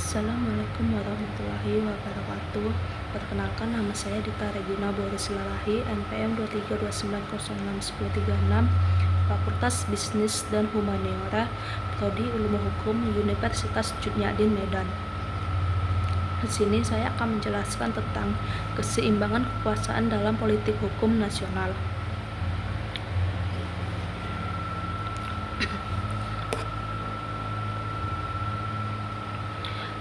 Assalamualaikum warahmatullahi wabarakatuh. Perkenalkan, nama saya Dita Regina Boris Lalahi, NPM 232906136, Fakultas Bisnis dan Humaniora, Prodi Ilmu Hukum, Universitas Judnyadin Medan. Di sini saya akan menjelaskan tentang keseimbangan kekuasaan dalam politik hukum nasional.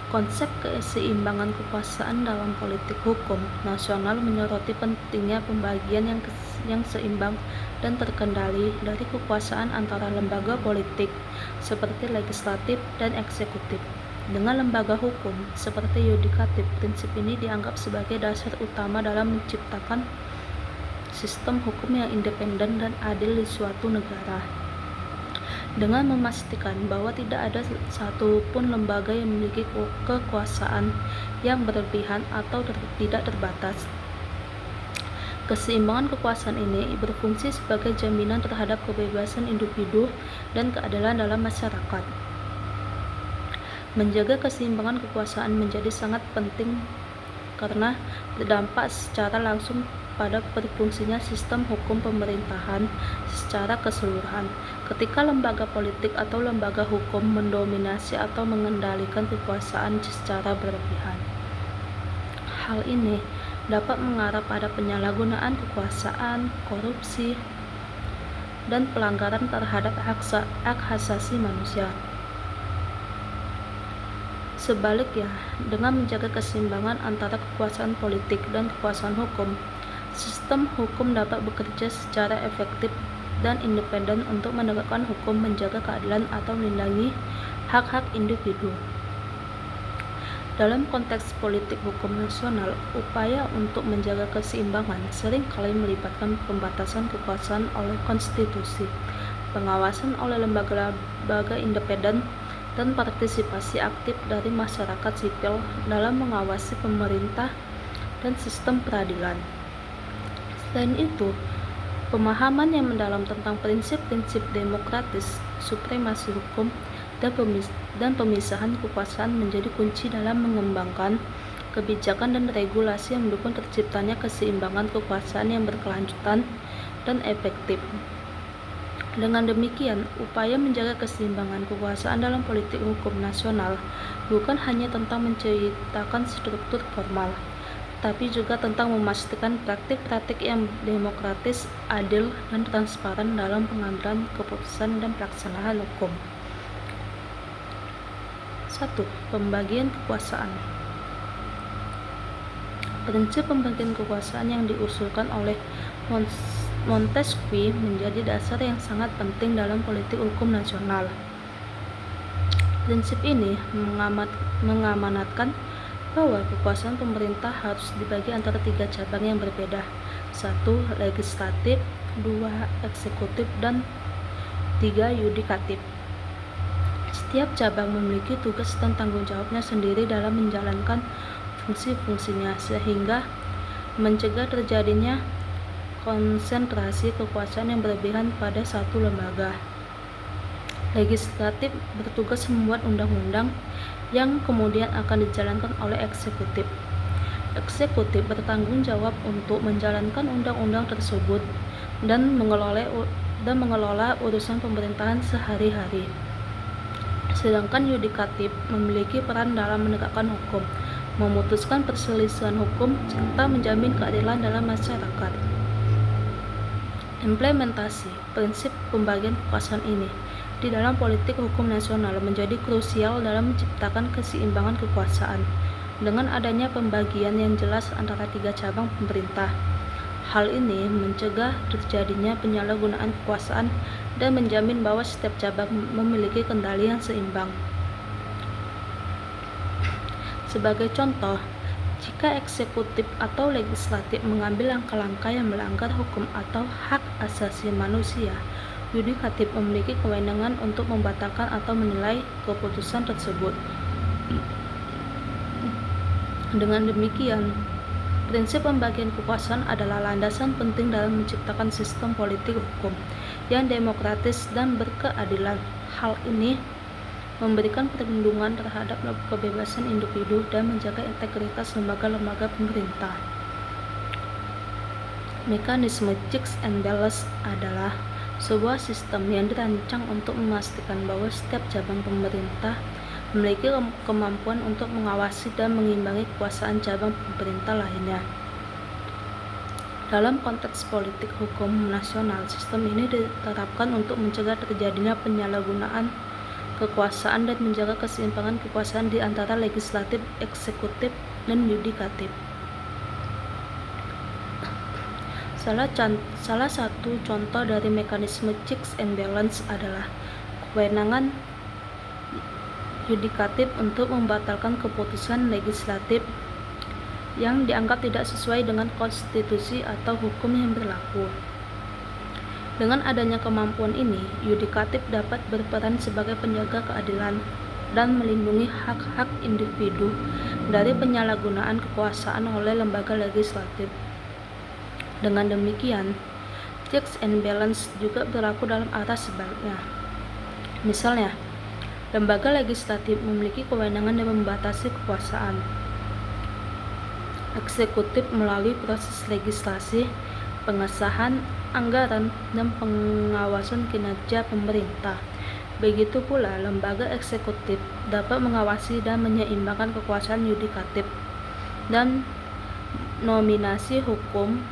Konsep keseimbangan kekuasaan dalam politik hukum nasional menyoroti pentingnya pembagian yang seimbang dan terkendali dari kekuasaan antara lembaga politik seperti legislatif dan eksekutif dengan lembaga hukum seperti yudikatif. Prinsip ini dianggap sebagai dasar utama dalam menciptakan sistem hukum yang independen dan adil di suatu negara, dengan memastikan bahwa tidak ada satupun lembaga yang memiliki kekuasaan yang berlebihan atau tidak terbatas. Keseimbangan kekuasaan ini berfungsi sebagai jaminan terhadap kebebasan individu dan keadilan dalam masyarakat. Menjaga keseimbangan kekuasaan menjadi sangat penting karena berdampak secara langsung pada berfungsinya sistem hukum pemerintahan secara keseluruhan. Ketika lembaga politik atau lembaga hukum mendominasi atau mengendalikan kekuasaan secara berlebihan, hal ini dapat mengarah pada penyalahgunaan kekuasaan, korupsi, dan pelanggaran terhadap hak asasi manusia. Sebaliknya, dengan menjaga keseimbangan antara kekuasaan politik dan kekuasaan hukum, sistem hukum dapat bekerja secara efektif dan independen untuk menegakkan hukum, menjaga keadilan, atau melindungi hak-hak individu. Dalam konteks politik hukum nasional, upaya untuk menjaga keseimbangan seringkali melibatkan pembatasan kekuasaan oleh konstitusi, pengawasan oleh lembaga-lembaga independen, dan partisipasi aktif dari masyarakat sipil dalam mengawasi pemerintah dan sistem peradilan. Selain itu, pemahaman yang mendalam tentang prinsip-prinsip demokratis, supremasi hukum, dan pemisahan kekuasaan menjadi kunci dalam mengembangkan kebijakan dan regulasi yang mendukung terciptanya keseimbangan kekuasaan yang berkelanjutan dan efektif. Dengan demikian, upaya menjaga keseimbangan kekuasaan dalam politik hukum nasional bukan hanya tentang menciptakan struktur formal, tapi juga tentang memastikan praktik-praktik yang demokratis, adil, dan transparan dalam pengambilan keputusan dan pelaksanaan hukum. 1. Pembagian kekuasaan. Prinsip pembagian kekuasaan yang diusulkan oleh Montesquieu menjadi dasar yang sangat penting dalam politik hukum nasional. Prinsip ini mengamanatkan bahwa kekuasaan pemerintah harus dibagi antara 3 cabang yang berbeda: 1. Legislatif, 2. Eksekutif, dan 3. Yudikatif. Setiap cabang memiliki tugas dan tanggung jawabnya sendiri dalam menjalankan fungsi-fungsinya, sehingga mencegah terjadinya konsentrasi kekuasaan yang berlebihan pada satu lembaga. Legislatif bertugas membuat undang-undang yang kemudian akan dijalankan oleh eksekutif. Eksekutif bertanggung jawab untuk menjalankan undang-undang tersebut dan mengelola urusan pemerintahan sehari-hari. Sedangkan yudikatif memiliki peran dalam menegakkan hukum, memutuskan perselisihan hukum, serta menjamin keadilan dalam masyarakat. Implementasi prinsip pembagian kekuasaan ini di dalam politik hukum nasional menjadi krusial dalam menciptakan keseimbangan kekuasaan. Dengan adanya pembagian yang jelas antara 3 cabang pemerintah, hal ini mencegah terjadinya penyalahgunaan kekuasaan dan menjamin bahwa setiap cabang memiliki kendali yang seimbang. Sebagai contoh, jika eksekutif atau legislatif mengambil langkah-langkah yang melanggar hukum atau hak asasi manusia, yudikatif memiliki kewenangan untuk membatalkan atau menilai keputusan tersebut. Dengan demikian, prinsip pembagian kekuasaan adalah landasan penting dalam menciptakan sistem politik hukum yang demokratis dan berkeadilan. Hal ini memberikan perlindungan terhadap kebebasan individu, dan menjaga integritas lembaga-lembaga pemerintah. Mekanisme checks and balance adalah sebuah sistem yang dirancang untuk memastikan bahwa setiap cabang pemerintah memiliki kemampuan untuk mengawasi dan mengimbangi kekuasaan cabang pemerintah lainnya. Dalam konteks politik hukum nasional, sistem ini diterapkan untuk mencegah terjadinya penyalahgunaan kekuasaan dan menjaga keseimbangan kekuasaan di antara legislatif, eksekutif, dan yudikatif. Salah satu contoh dari mekanisme checks and balance adalah kewenangan yudikatif untuk membatalkan keputusan legislatif yang dianggap tidak sesuai dengan konstitusi atau hukum yang berlaku. Dengan adanya kemampuan ini, yudikatif dapat berperan sebagai penjaga keadilan dan melindungi hak-hak individu dari penyalahgunaan kekuasaan oleh lembaga legislatif. Dengan demikian, checks and balance juga berlaku dalam arah sebaliknya. Misalnya, lembaga legislatif memiliki kewenangan yang membatasi kekuasaan eksekutif melalui proses legislasi, pengesahan anggaran, dan pengawasan kinerja pemerintah. Begitu pula, lembaga eksekutif dapat mengawasi dan menyeimbangkan kekuasaan yudikatif dan nominasi hukum,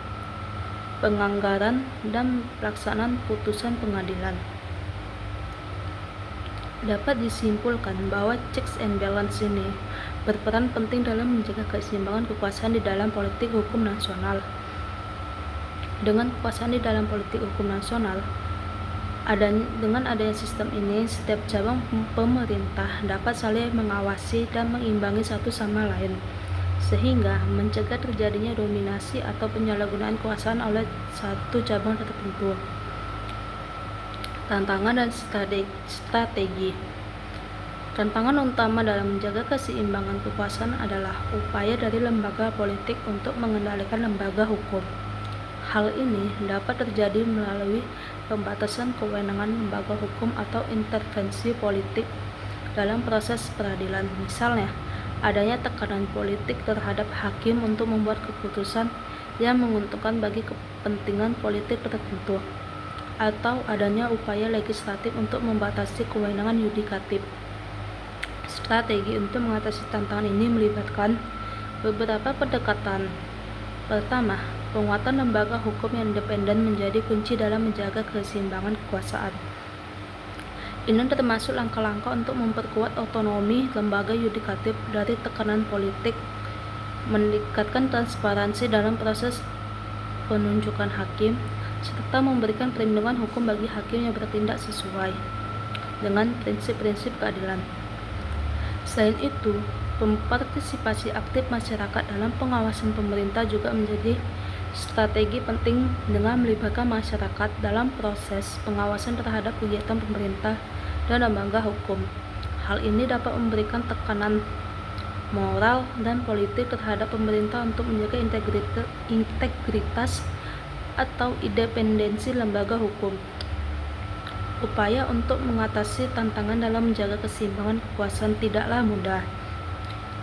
penganggaran, dan pelaksanaan putusan pengadilan. Dapat disimpulkan bahwa checks and balance ini berperan penting dalam menjaga keseimbangan kekuasaan di dalam politik hukum nasional. Dengan kekuasaan di dalam politik hukum nasional, dengan adanya sistem ini, setiap cabang pemerintah dapat saling mengawasi dan mengimbangi satu sama lain, sehingga mencegah terjadinya dominasi atau penyalahgunaan kekuasaan oleh satu cabang tertentu. Tantangan dan strategi. Tantangan utama dalam menjaga keseimbangan kekuasaan adalah upaya dari lembaga politik untuk mengendalikan lembaga hukum. Hal ini dapat terjadi melalui pembatasan kewenangan lembaga hukum atau intervensi politik dalam proses peradilan. Misalnya, adanya tekanan politik terhadap hakim untuk membuat keputusan yang menguntungkan bagi kepentingan politik tertentu, atau adanya upaya legislatif untuk membatasi kewenangan yudikatif. Strategi untuk mengatasi tantangan ini melibatkan beberapa pendekatan. Pertama, penguatan lembaga hukum yang independen menjadi kunci dalam menjaga keseimbangan kekuasaan. Ini termasuk langkah-langkah untuk memperkuat otonomi lembaga yudikatif dari tekanan politik, meningkatkan transparansi dalam proses penunjukan hakim, serta memberikan perlindungan hukum bagi hakim yang bertindak sesuai dengan prinsip-prinsip keadilan. Selain itu, partisipasi aktif masyarakat dalam pengawasan pemerintah juga menjadi strategi penting dengan melibatkan masyarakat dalam proses pengawasan terhadap kegiatan pemerintah dan lembaga hukum. Hal ini dapat memberikan tekanan moral dan politik terhadap pemerintah untuk menjaga integritas atau independensi lembaga hukum. Upaya untuk mengatasi tantangan dalam menjaga keseimbangan kekuasaan tidaklah mudah,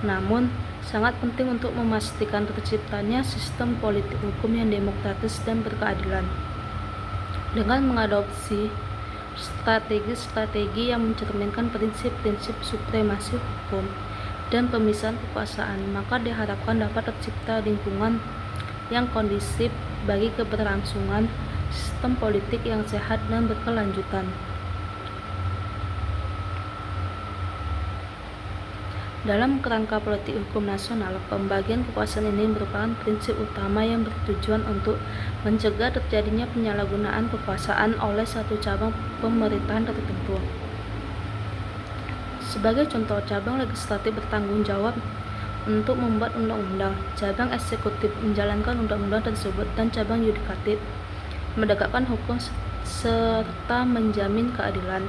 namun sangat penting untuk memastikan terciptanya sistem politik hukum yang demokratis dan berkeadilan. Dengan mengadopsi strategi-strategi yang mencerminkan prinsip-prinsip supremasi hukum dan pemisahan kekuasaan, maka diharapkan dapat tercipta lingkungan yang kondusif bagi keberlangsungan sistem politik yang sehat dan berkelanjutan. Dalam kerangka politik hukum nasional, pembagian kekuasaan ini merupakan prinsip utama yang bertujuan untuk mencegah terjadinya penyalahgunaan kekuasaan oleh satu cabang pemerintahan tertentu. Sebagai contoh, cabang legislatif bertanggung jawab untuk membuat undang-undang, cabang eksekutif menjalankan undang-undang tersebut, dan cabang yudikatif menegakkan hukum serta menjamin keadilan.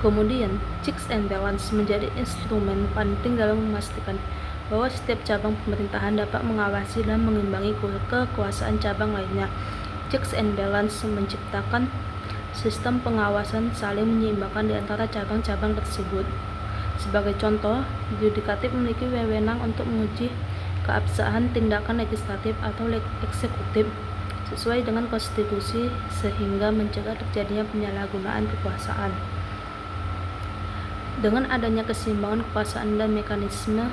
Kemudian, checks and balance menjadi instrumen penting dalam memastikan bahwa setiap cabang pemerintahan dapat mengawasi dan mengimbangi kekuasaan cabang lainnya. Checks and balance menciptakan sistem pengawasan saling menyeimbangkan di antara cabang-cabang tersebut. Sebagai contoh, yudikatif memiliki wewenang untuk menguji keabsahan tindakan legislatif atau eksekutif sesuai dengan konstitusi sehingga mencegah terjadinya penyalahgunaan kekuasaan. Dengan adanya keseimbangan kekuasaan dan mekanisme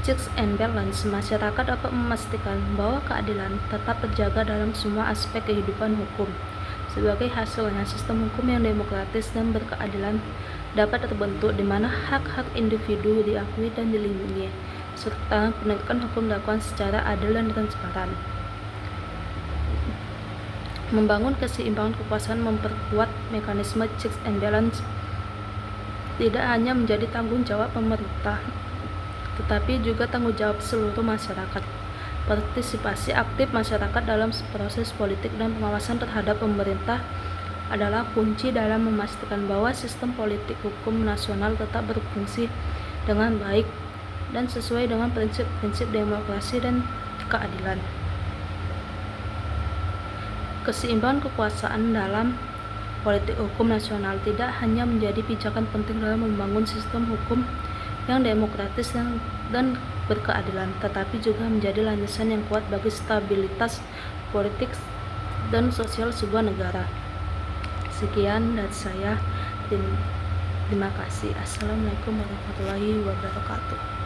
checks and balance, masyarakat dapat memastikan bahwa keadilan tetap terjaga dalam semua aspek kehidupan hukum. Sebagai hasilnya, sistem hukum yang demokratis dan berkeadilan dapat terbentuk di mana hak-hak individu diakui dan dilindungi, serta penegakan hukum dilakukan secara adil dan transparan. Membangun keseimbangan kekuasaan memperkuat mekanisme checks and balance tidak hanya menjadi tanggung jawab pemerintah, tetapi juga tanggung jawab seluruh masyarakat. Partisipasi aktif masyarakat dalam proses politik dan pengawasan terhadap pemerintah adalah kunci dalam memastikan bahwa sistem politik hukum nasional tetap berfungsi dengan baik dan sesuai dengan prinsip-prinsip demokrasi dan keadilan. Keseimbangan kekuasaan dalam politik hukum nasional tidak hanya menjadi pijakan penting dalam membangun sistem hukum yang demokratis dan berkeadilan, tetapi juga menjadi landasan yang kuat bagi stabilitas politik dan sosial sebuah negara. Sekian dari saya. Terima kasih. Assalamualaikum warahmatullahi wabarakatuh.